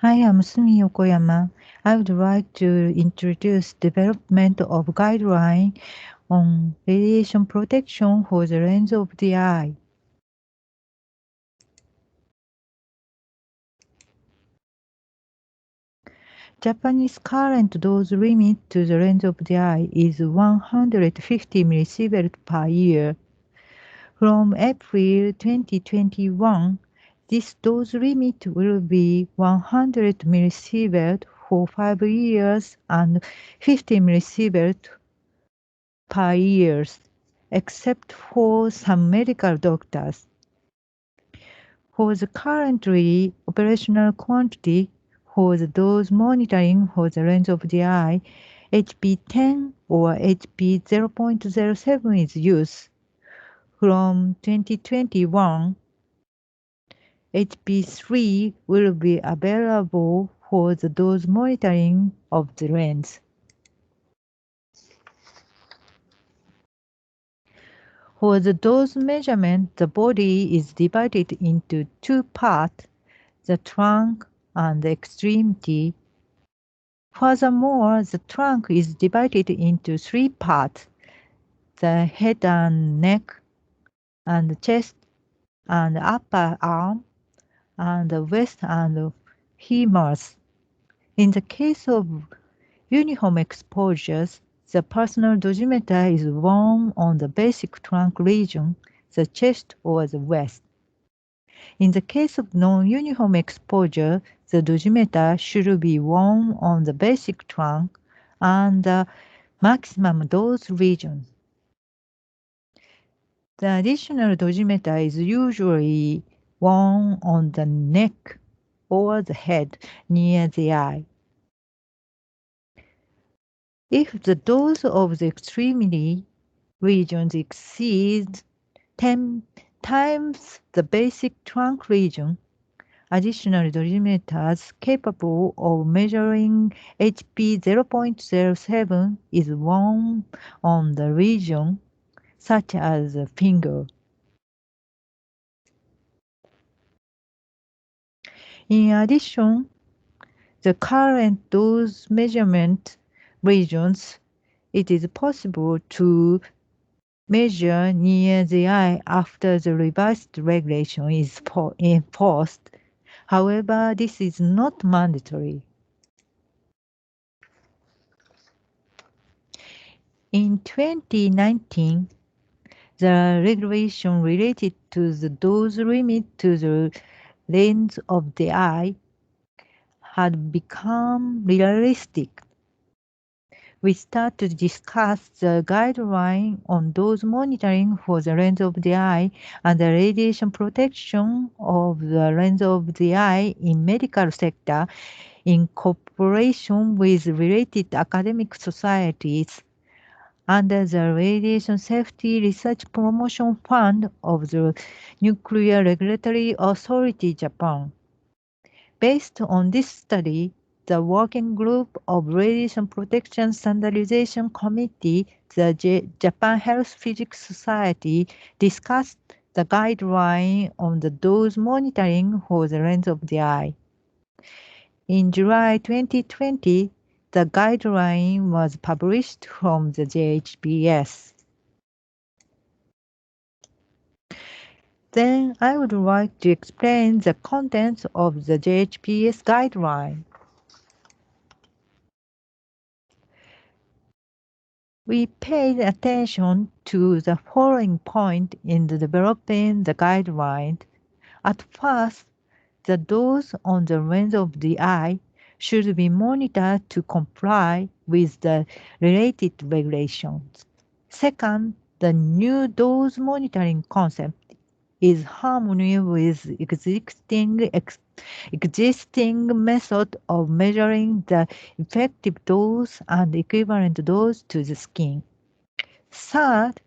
I am Sumi Yokoyama. I would like to introduce development of guideline on radiation protection for the lens of the eye. Japanese current dose limit to the lens of the eye is 150 millisievert per year. From April 2021, this dose limit will be 100 millisievert for 5 years and 50 millisievert per year, except for some medical doctors. For the currently operational quantity for the dose monitoring for the lens of the eye, HP10 or HP 0.07 is used. From 2021, HP3 will be available for the dose monitoring of the lens. For the dose measurement, the body is divided into two parts, the trunk and the extremity. Furthermore, the trunk is divided into three parts, the head and neck, and the chest, and the upper arm, and the waist and femurs. In the case of uniform exposures, the personal dosimeter is worn on the basic trunk region, the chest or the waist. In the case of non-uniform exposure, the dosimeter should be worn on the basic trunk and the maximum dose region. The additional dosimeter is usually worn on the neck or the head near the eye. If the dose of the extremity regions exceeds 10 times the basic trunk region, additional dosimeters capable of measuring HP 0.07 is worn on the region, such as the finger. In addition, the current dose measurement regions, it is possible to measure near the eye after the revised regulation is enforced. However, this is not mandatory. In 2019, the regulation related to the dose limit to the lens of the eye had become realistic. We start to discuss the guideline on dose monitoring for the lens of the eye and the radiation protection of the lens of the eye in medical sector in cooperation with related academic societies under the Radiation Safety Research Promotion Fund of the Nuclear Regulatory Authority Japan. Based on this study, the Working Group of Radiation Protection Standardization Committee, the Japan Health Physics Society, discussed the guideline on the dose monitoring for the lens of the eye. In July 2020, the guideline was published from the JHPS. Then I would like to explain the contents of the JHPS guideline. We paid attention to the following point in developing the guideline. At first, the dose on the lens of the eye should be monitored to comply with the related regulations. Second, the new dose monitoring concept is harmony with existing method of measuring the effective dose and equivalent dose to the skin. Third,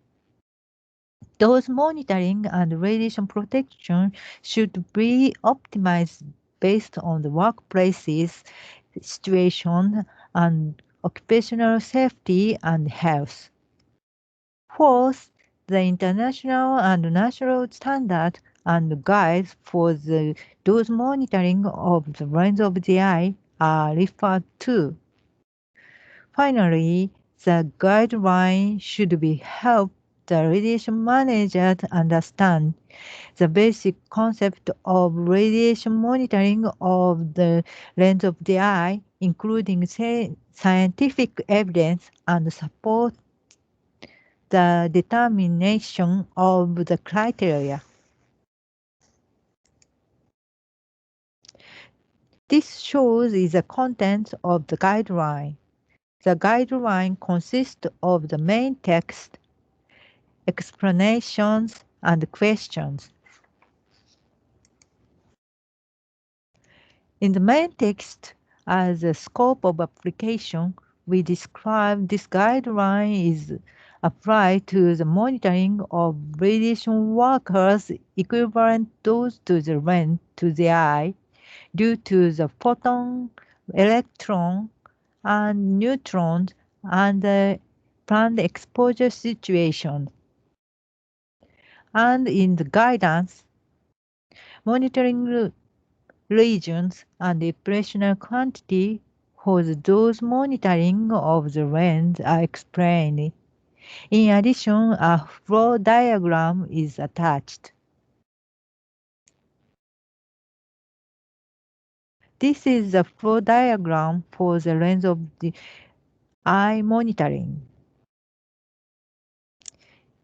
dose monitoring and radiation protection should be optimized based on the workplace's situation and occupational safety and health. Fourth, the international and national standards and guides for the dose monitoring of the lens of the eye are referred to. Finally, the guideline should be help the radiation manager to understand the basic concept of radiation monitoring of the lens of the eye, including scientific evidence and support the determination of the criteria. This shows is the content of the guideline. The guideline consists of the main text, explanations, and questions. In the main text, as a scope of application, we describe this guideline is applied to the monitoring of radiation workers equivalent dose to the lens to the eye due to the photon, electron, and neutrons and the planned exposure situation. And in the guidance, monitoring regions and the operational quantity for the dose monitoring of the lens are explained. In addition, a flow diagram is attached. This is the flow diagram for the lens of the eye monitoring.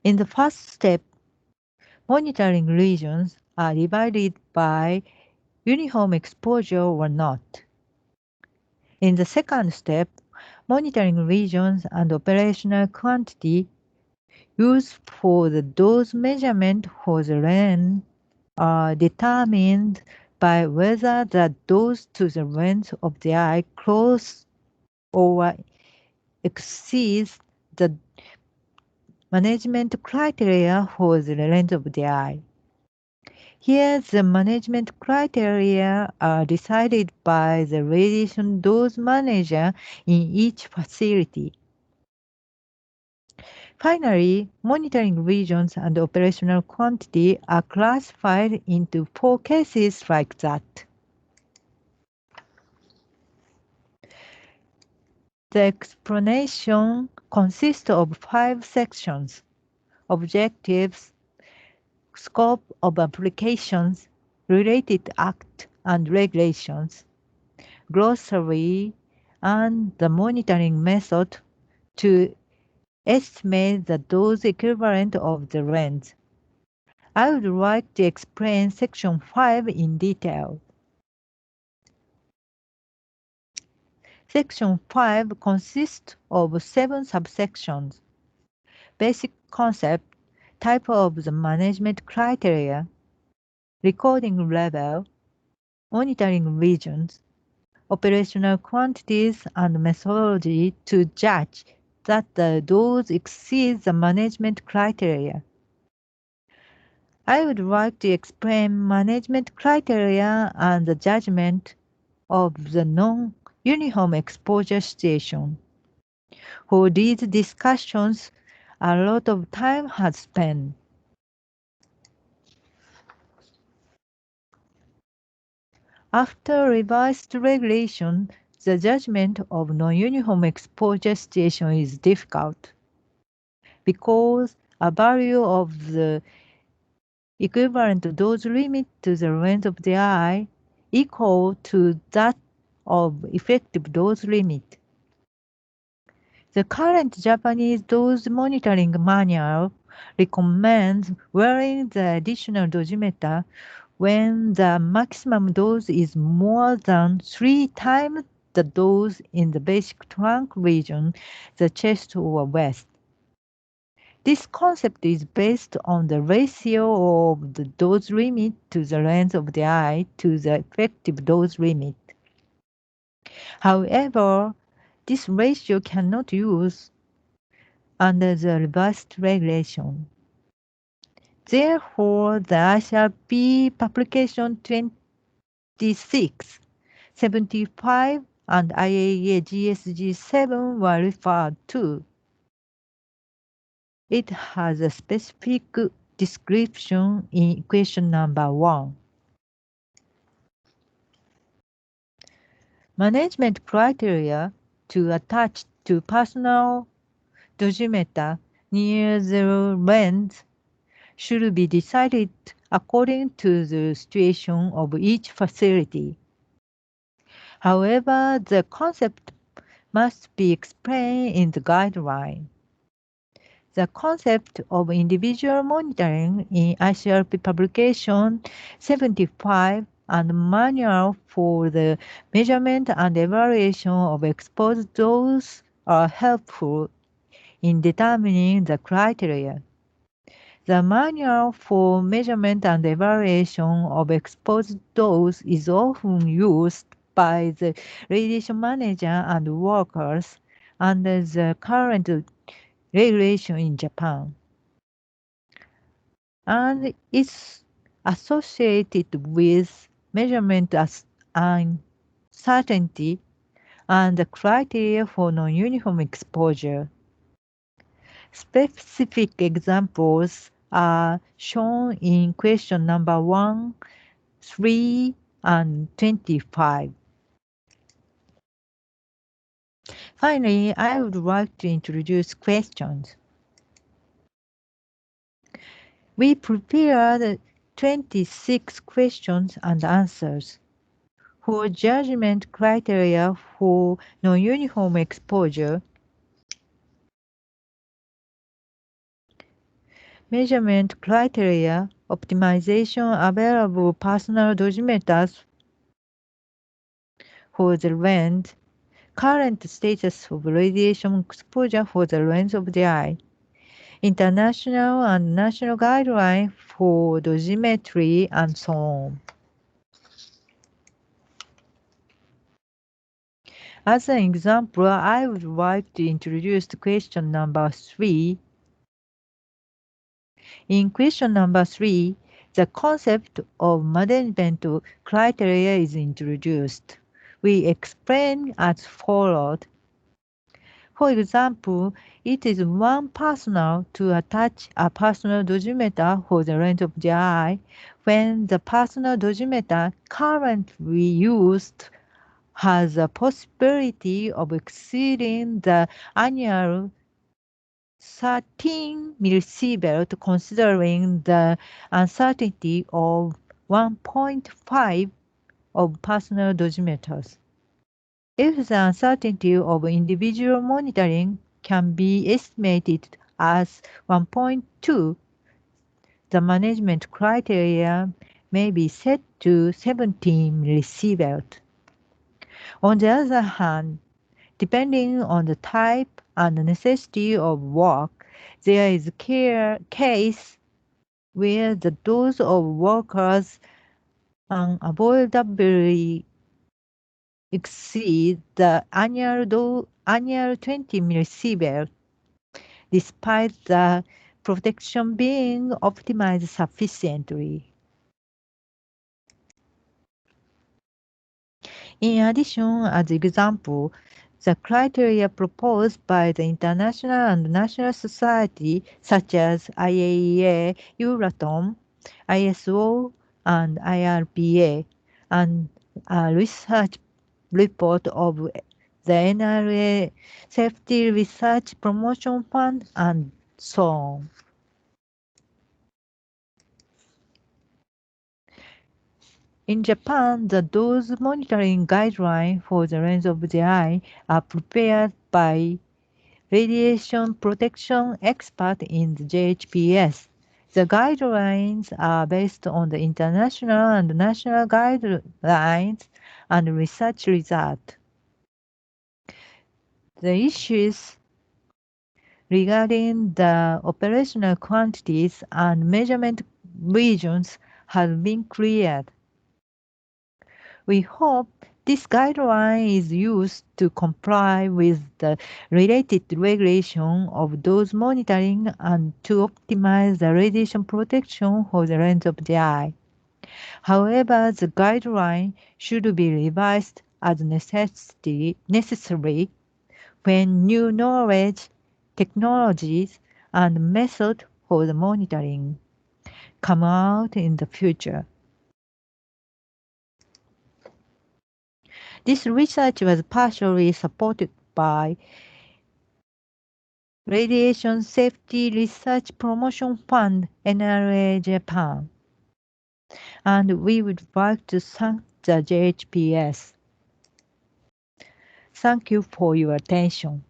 In the first step, monitoring regions are divided by uniform exposure or not. In the second step, monitoring regions and operational quantity used for the dose measurement for the lens are determined by whether the dose to the lens of the eye close or exceeds the management criteria for the lens of the eye. Here, the management criteria are decided by the radiation dose manager in each facility. Finally, monitoring regions and operational quantity are classified into 4 cases like that. The explanation consists of 5 sections: objectives, scope of applications, related act and regulations, glossary, and the monitoring method to estimate the dose equivalent of the lens. I would like to explain section 5 in detail. Section 5 consists of 7 subsections: basic concept, type of the management criteria, recording level, monitoring regions, operational quantities, and methodology to judge that the dose exceeds the management criteria. I would like to explain management criteria and the judgment of the non-uniform exposure situation. For these discussions, a lot of time has spent. After revised regulation, the judgment of non-uniform exposure situation is difficult because a value of the equivalent dose limit to the length of the eye equal to that of effective dose limit. The current Japanese dose monitoring manual recommends wearing the additional dosimeter when the maximum dose is more than 3 times the dose in the basic trunk region, the chest or waist. This concept is based on the ratio of the dose limit to the length of the eye to the effective dose limit. However, this ratio cannot use under the revised regulation. Therefore, the IRPA publication 26, 75, and IAEA GSG 7 were referred to. It has a specific description in question number 1. Management criteria to attach to personal dosimeter near the lens should be decided according to the situation of each facility. However, the concept must be explained in the guideline. The concept of individual monitoring in ICRP publication 75 and manual for the measurement and evaluation of exposed dose are helpful in determining the criteria. The manual for measurement and evaluation of exposed dose is often used by the radiation manager and workers under the current regulation in Japan, and is associated with measurement as uncertainty and the criteria for non-uniform exposure. Specific examples are shown in question number 1, 3, and 25. Finally, I would like to introduce questions. We prepared 26 questions and answers. For judgment criteria for non-uniform exposure, measurement criteria, optimization available personal dosimeters for the lens, current status of radiation exposure for the lens of the eye, international and national guidelines for dosimetry, and so on. As an example, I would like to introduce the question number 3. In question number 3, the concept of management criteria is introduced. We explain as follows. For example, it is one personal to attach a personal dosimeter for the lens of the eye when the personal dosimeter currently used has a possibility of exceeding the annual 13 millisievert considering the uncertainty of 1.5 of personal dosimeters. If the uncertainty of individual monitoring can be estimated as 1.2, the management criteria may be set to 17 millisievert. On the other hand, depending on the type and the necessity of work, there is a case where the dose of workers unavoidably exceed the annual 20 millisievert, despite the protection being optimized sufficiently. In addition, as example, the criteria proposed by the international and national society, such as IAEA, Euratom, ISO, and IRPA, and a research report of the NRA Safety Research Promotion Fund, and so on. In Japan, the dose monitoring guidelines for the lens of the eye are prepared by radiation protection expert in the JHPS. The guidelines are based on the international and national guidelines and research results. The issues regarding the operational quantities and measurement regions have been cleared. We hope this guideline is used to comply with the related regulation of dose monitoring and to optimize the radiation protection for the lens of the eye. However, the guideline should be revised as necessary when new knowledge, technologies, and method for the monitoring come out in the future. This research was partially supported by Radiation Safety Research Promotion Fund, NRA Japan. And we would like to thank the JHPS. Thank you for your attention.